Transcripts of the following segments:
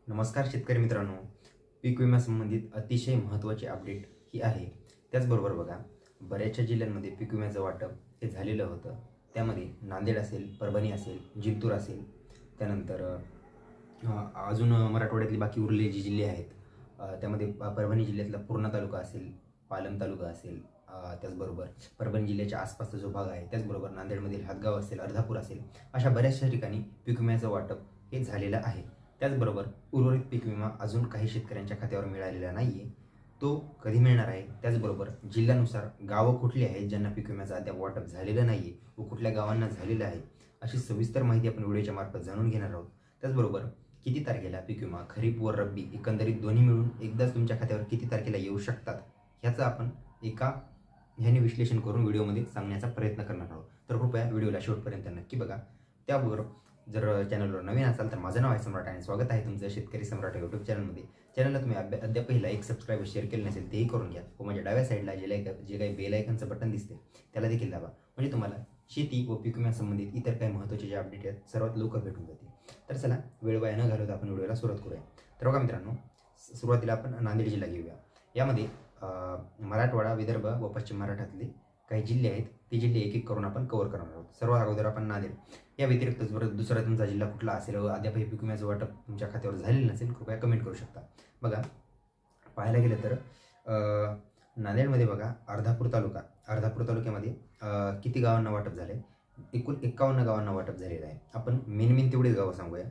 नमस्कार शेतकरी मित्रांनो, पीक विम्यासंबंधित अतिशय महत्त्वाची अपडेट ही आहे. त्याचबरोबर बघा, बऱ्याचशा जिल्ह्यांमध्ये पीक विम्याचं वाटप हे झालेलं होतं. त्यामध्ये नांदेड असेल, परभणी असेल, जिंतूर असेल, त्यानंतर अजून मराठवाड्यातली बाकी उरलेले जे जिल्हे आहेत, त्यामध्ये परभणी जिल्ह्यातला पूर्णा तालुका असेल, पालम तालुका असेल, त्याचबरोबर परभणी जिल्ह्याच्या आसपासचा जो भाग आहे, त्याचबरोबर नांदेडमधील हातगाव असेल, अर्धापूर असेल, अशा बऱ्याचशा ठिकाणी पीक विम्याचं वाटप हे झालेलं आहे. त्याचबरोबर उर्वरित पीक विमा अजून काही शेतकऱ्यांच्या खात्यावर मिळालेला नाही आहे. तो कधी मिळणार आहे, त्याचबरोबर जिल्ह्यानुसार गावं कुठली आहेत ज्यांना पीक विम्याचं अद्याप वाटप झालेलं नाही आहे व कुठल्या गावांना झालेलं आहे, अशी सविस्तर माहिती आपण व्हिडिओच्या मार्फत जाणून घेणार आहोत. त्याचबरोबर किती तारखेला पीक विमा खरीप व रब्बी एकंदरीत दोन्ही मिळून एकदाच तुमच्या खात्यावर किती तारखेला येऊ शकतात, ह्याचं आपण ह्याने विश्लेषण करून व्हिडिओमध्ये सांगण्याचा प्रयत्न करणार आहोत. तर कृपया व्हिडिओला शेवटपर्यंत नक्की बघा. त्याबरोबर जर चॅनलवर नवीन असाल तर माझं नाव आहे सम्राट आणि स्वागत आहे तुमचं शेतकरी सम्राट यूट्यूब चॅनलमध्ये. चॅनलला तुम्ही अद्यापही लाईक, सबस्क्राईब, शेअर केलं नसेल तेही करून घ्या व माझ्या डाव्या साईडला जे काही बेल आयकनचं बटन दिसते त्याला देखील दाबा, म्हणजे तुम्हाला शेती व पीक विम्यासंबंधित इतर काही महत्त्वाचे जे अपडेट आहेत सर्वात लवकर भेटून जातील. तर चला, वेळ वाया न घालवता आपण व्हिडिओला सुरुवात करूया. तर बघा मित्रांनो, सुरुवातीला आपण नांदेड जिल्हा घेऊया. यामध्ये मराठवाडा, विदर्भ व पश्चिम महाराष्ट्रातले काही जिल्हे आहेत, ते जिल्हे एक एक करून आपण कव्हर करणार आहोत. सर्वात अगोदर आपण नांदेड. या व्यतिरिक्त दुसरा तुमचा जिल्हा कुठला असेल व अद्यापही पीक विम्याचं वाटप तुमच्या खात्यावर झालेलं नसेल, कृपया कमेंट करू शकता. बघा, पाहायला गेलं तर नांदेडमध्ये बघा, अर्धापूर तालुक्यामध्ये किती गावांना वाटप झाले? एकूण 51 गावांना वाटप झालेलं आहे. आपण मेन तेवढेच गावं सांगूया.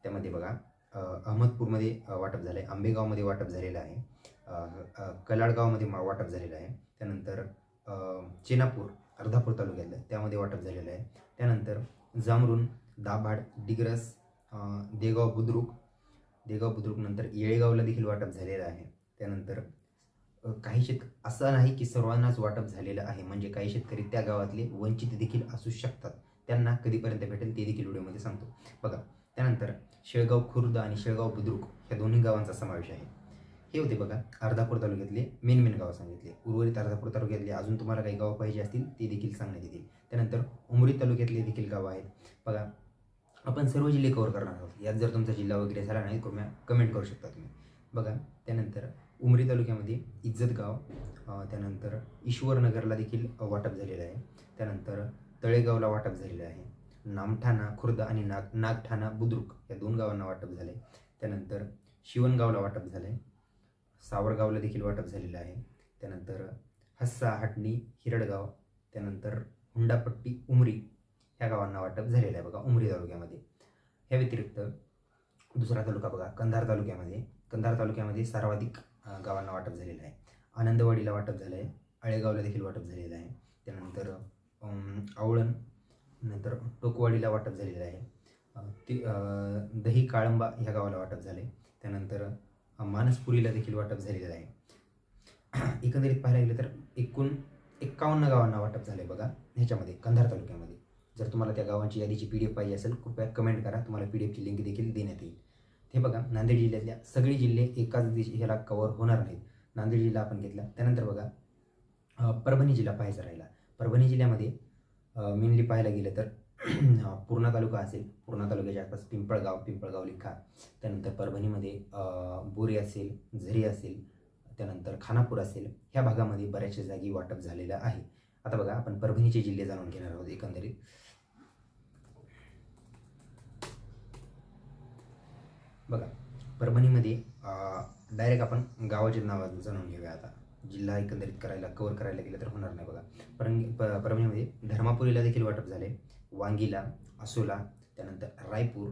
त्यामध्ये बघा, अहमदपूरमध्ये वाटप झालं आहे, आंबेगावमध्ये वाटप झालेलं आहे, कलाडगावमध्ये वाटप झालेलं आहे, त्यानंतर चेनापूर अर्धापूर तालुक्यातलं त्यामध्ये वाटप झालेलं आहे, त्यानंतर जामरुण, दाभाड, डिग्रस, देगाव बुद्रुक नंतर येळेगावला देखील वाटप झालेलं आहे. त्यानंतर काही असं नाही की सर्वांनाच वाटप झालेलं आहे, म्हणजे काही शेतकरी त्या गावातले वंचित देखील असू शकतात. त्यांना कधीपर्यंत भेटेल ते देखील व्हिडिओमध्ये सांगतो. बघा, त्यानंतर शेळगाव खुर्द आणि शेळगाव बुद्रुक ह्या दोन्ही गावांचा समावेश आहे. हे होते बघा अर्धापूर तालुक्यातले मेन गावं सांगितले. उर्वरित अर्धापूर तालुक्यातले अजून तुम्हाला काही गावं पाहिजे असतील ते देखील सांगण्यात येतील. त्यानंतर उमरी तालुक्यातले देखील गावं आहेत. बघा, आपण सर्व जिल्हे कव्हर करणार आहोत. यात जर तुमचा जिल्हा वगैरे झाला नाही कमेंट करू शकता तुम्ही. बघा, त्यानंतर उमरी तालुक्यामध्ये इज्जतगाव, त्यानंतर ईश्वरनगरला देखील वाटप झालेलं आहे. त्यानंतर तळेगावला वाटप झालेलं आहे. नामठाणा खुर्द आणि नागठाणा बुद्रुक या 2 गावांना वाटप झाले. त्यानंतर शिवणगावला वाटप झालं आहे. सावरगावला देखील वाटप झालेलं आहे. त्यानंतर हस्सा, हाटणी, हिरडगाव, त्यानंतर हुंडापट्टी, उमरी ह्या गावांना वाटप झालेलं आहे बघा उमरी तालुक्यामध्ये. ह्या व्यतिरिक्त दुसरा तालुका बघा, कंधार तालुक्यामध्ये सर्वाधिक गावांना वाटप झालेलं आहे. आनंदवाडीला वाटप झालं आहे, आळेगावला देखील वाटप झालेलं आहे. त्यानंतर आवळण, नंतर टोकवाडीला वाटप झालेलं आहे. दही काळंबा ह्या गावाला वाटप झाले. त्यानंतर मानसपुरीला देखील वाटप झालेलं आहे. एकंदरीत पाहायला गेलं तर एकूण 51 गावांना वाटप झालं आहे बघा ह्याच्यामध्ये कंधार तालुक्यामध्ये. जर तुम्हाला त्या गावांची यादीची PDF पाहिजे असेल, कृपया कमेंट करा, तुम्हाला PDFची लिंक देखील देण्यात येईल. हे बघा, नांदेड जिल्ह्यातल्या सगळे जिल्हे एकाच ह्याला कव्हर होणार नाहीत. नांदेड जिल्हा आपण घेतला. त्यानंतर बघा, परभणी जिल्हा पाहायचा राहिला. परभणी जिल्ह्यामध्ये मेनली पाहायला गेलं तर पूर्णा तालुका असेल, पूर्णा तालुक्याच्या आसपास पिंपळगाव लिखा, त्यानंतर परभणीमध्ये बोरी असेल, झरी असेल, त्यानंतर खानापूर असेल, ह्या भागामध्ये बऱ्याचशा जागी वाटप झालेलं आहे. आता बघा, आपण परभणीचे जिल्हे जाणून घेणार आहोत. एकंदरीत बघा, परभणीमध्ये डायरेक्ट आपण गावाचे नाव जाणून घेऊया. आता जिल्हा एकंदरीत कव्हर करायला गेलं तर होणार नाही. बघा, परभणीमध्ये धर्मापुरीला देखील वाटप झाले, वांगीला, असोला, त्यानंतर रायपूर,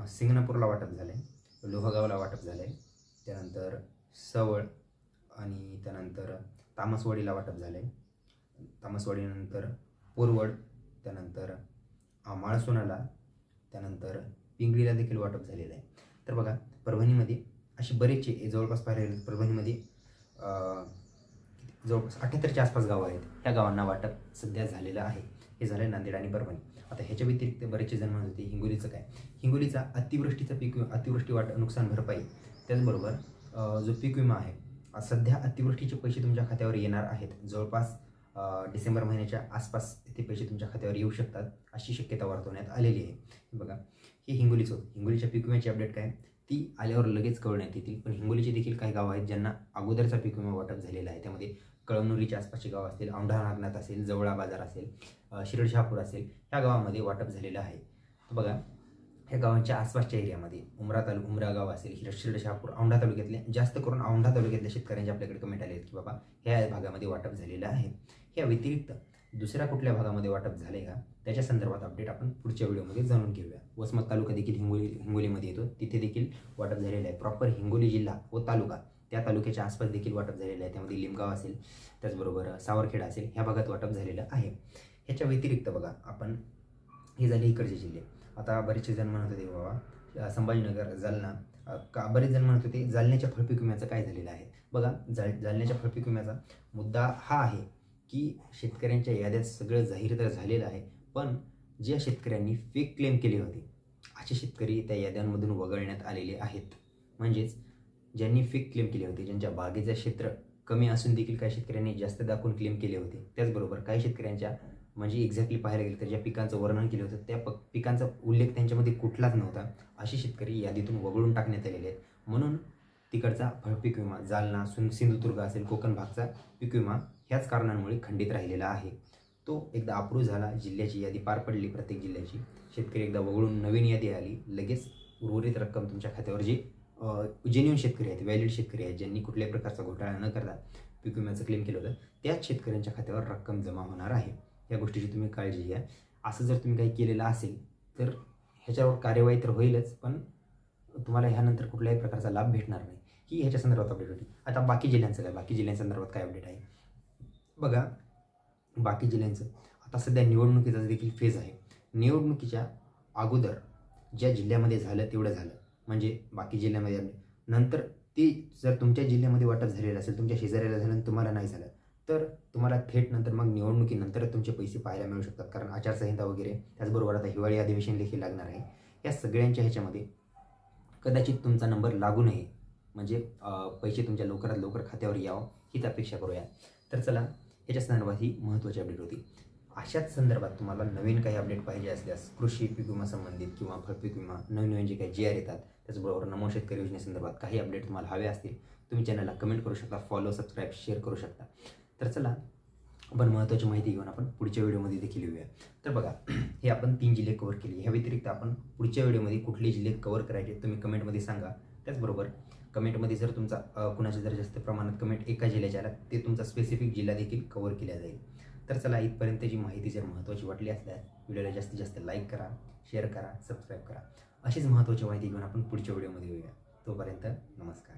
सिंगणापूरला वाटप झाले, लोहगावला वाटप झाले, त्यानंतर सवळ आणि त्यानंतर तामसवाडीला वाटप झाले, तामसवाडीनंतर पोरवड, त्यानंतर माळसोनाला, त्यानंतर पिंगळीला देखील वाटप झालेलं आहे. तर बघा, परभणीमध्ये असे बरेचसे जवळपास पाहायला गेले परभणीमध्ये जवळपास 78च्या आसपास गावं आहेत. ह्या गावांना वाटप सध्या झालेलं आहे. हे झालं नांदेड आणि परभणी. आता ह्याच्या व्यतिरिक्त बरेचसे जण म्हणत होते हिंगोलीचं काय? हिंगोलीचा अतिवृष्टी नुकसान भरपाई, त्याचबरोबर जो पीक विमा आहे, सध्या अतिवृष्टीचे पैसे तुमच्या खात्यावर येणार आहेत. जवळपास डिसेंबर महिन्याच्या आसपास ते पैसे तुमच्या खात्यावर येऊ शकतात अशी शक्यता वर्तवण्यात आलेली आहे. बघा, हे हिंगोलीचं होतं. हिंगोलीच्या पीक विम्याची अपडेट काय ती आल्यावर लगेच कळवण्यात येतील. पण हिंगोलीचे देखील काही गाव आहेत ज्यांना अगोदरचा पीक विमा वाटप झालेला आहे. त्यामध्ये कळमनुरीच्या आसपासची गाव असतील, औंढा नागनाथ असेल, जवळा बाजार असेल, शिरड शहापूर असेल, ह्या गावामध्ये वाटप झालेलं आहे. तर बघा ह्या गावांच्या आसपासच्या एरियामध्ये उमरा गाव असेल, शिरड शहापूर, औंढा तालुक्यातल्या जास्त करून औंढा तालुक्यातल्या शेतकऱ्यांचे आपल्याकडे कमेंट आले आहेत की बाबा ह्या भागामध्ये वाटप झालेलं आहे. ह्या व्यतिरिक्त दुसऱ्या कुठल्या भागामध्ये वाटप झाले का त्याच्या संदर्भात अपडेट आपण पुढच्या व्हिडिओमध्ये जाणून घेऊया. वसमत तालुका देखील हिंगोलीमध्ये येतो, तिथे देखील वाटप झालेलं आहे. प्रॉपर हिंगोली जिल्हा व तालुका त्या तालुक्याच्या आसपास देखील वाटप झालेलं आहे. त्यामध्ये लिमगाव असेल, त्याचबरोबर सावरखेडा असेल, ह्या भागात वाटप झालेलं आहे. ह्याच्या व्यतिरिक्त बघा आपण हे झाले इकडचे जिल्हे. आता बरेचसे जण म्हणत होते बाबा संभाजीनगर, जालना, बरेच जण म्हणत होते जालन्याच्या फळपीक विम्याचं काय झालेलं आहे. बघा जालन्याच्या फळपीक विम्याचा मुद्दा हा आहे की शेतकऱ्यांच्या याद्यात सगळं जाहीर तर झालेलं आहे, पण ज्या शेतकऱ्यांनी फेक क्लेम केले होते असे शेतकरी त्या याद्यांमधून वगळण्यात आलेले आहेत. म्हणजेच ज्यांनी फेक क्लेम केले होते, ज्यांच्या बागेचं क्षेत्र कमी असून देखील काही शेतकऱ्यांनी जास्त दाखवून क्लेम केले होते, त्याचबरोबर काही शेतकऱ्यांच्या म्हणजे एक्झॅक्टली पाहायला गेलं तर ज्या पिकांचं वर्णन केलं होतं त्या पिकांचा उल्लेख त्यांच्यामध्ये कुठलाच नव्हता, असे शेतकरी यादीतून वगळून टाकण्यात आलेले आहेत. म्हणून तिकडचा फळपीक विमा जालना, सिंधुदुर्ग असेल, कोकण भागचा पीक विमा ह्याच कारणांमुळे खंडित राहिलेला आहे. तो एकदा अप्रूव्ह झाला, जिल्ह्याची यादी पार पडली, प्रत्येक जिल्ह्याची शेतकरी एकदा वगळून नवीन यादी आली, लगेच उर्वरित रक्कम तुमच्या खात्यावर जे जेन्युइन शेतकरी आहेत, व्हॅलिड शेतकरी आहेत, ज्यांनी कुठल्याही प्रकारचा घोटाळा न करता पीक विम्याचं क्लेम केलं होतं त्याच शेतकऱ्यांच्या खात्यावर रक्कम जमा होणार आहे. या गोष्टीची तुम्ही काळजी घ्या. असं जर तुम्ही काही केलेलं असेल तर ह्याच्यावर कार्यवाही तर होईलच, पण तुम्हाला ह्यानंतर कुठल्याही प्रकारचा लाभ भेटणार नाही. ही ह्याच्या संदर्भात अपडेट होती. आता बाकी जिल्ह्यांचं काय, बाकी जिल्ह्यांसंदर्भात काय अपडेट आहे बघा. बाकी जिल्ह्यांचं आता सध्या निवडणुकीचा देखील फेज आहे. निवडणुकीच्या अगोदर ज्या जिल्ह्यामध्ये झालं तेवढं झालं, म्हणजे बाकी जिल्ह्यामध्ये नंतर ते जर तुमच्या जिल्ह्यामध्ये वाटप झालेलं असेल, तुमच्या शेजाऱ्याला झालं तुम्हाला नाही झालं तर तुम्हाला थेट नंतर मग निवडणुकीनंतरच तुमचे पैसे पाहायला मिळू शकतात. कारण आचारसंहिता वगैरे, त्याचबरोबर आता हिवाळी अधिवेशन देखील लागणार आहे. या सगळ्यांच्या ह्याच्यामध्ये कदाचित तुमचा नंबर लागू नये, म्हणजे पैसे तुमच्या लवकरात लवकर खात्यावर यावं हीच अपेक्षा करूया. तर चला ह्याच्या संदर्भात ही महत्त्वाची अपडेट होती. अशाच संदर्भात तुम्हाला नवीन काही अपडेट पाहिजे असल्यास कृषी पीक विमा संबंधित किंवा फळपीक विमा नवीन जे काही GR येतात, त्याचबरोबर नमो शेतकरी योजनेसंदर्भात काही अपडेट तुम्हाला हवे असतील तुम्ही चॅनलला कमेंट करू शकता, फॉलो, सबस्क्राईब, शेअर करू शकता. तर चला आपण महत्त्वाची माहिती घेऊन आपण पुढच्या व्हिडिओमध्ये देखील येऊया. तर बघा हे आपण 3 जिल्हे कव्हर केले. ह्या व्यतिरिक्त आपण पुढच्या व्हिडिओमध्ये कुठले जिल्हे कव्हर करायचे तुम्ही कमेंटमध्ये सांगा. त्याचबरोबर कमेंटमध्ये जर तुमचा कुणाच्या जर जास्त प्रमाणात कमेंट एका जिल्ह्याच्या आला ते तुमचा स्पेसिफिक जिल्हा देखील कव्हर केला जाईल. तर चला इथपर्यंतची माहिती जर महत्त्वाची वाटली असल्यास व्हिडिओला जास्तीत जास्त लाईक करा, शेअर करा, सबस्क्राईब करा. अशीच महत्त्वाची माहिती घेऊन आपण पुढच्या व्हिडिओमध्ये येऊया. तोपर्यंत नमस्कार.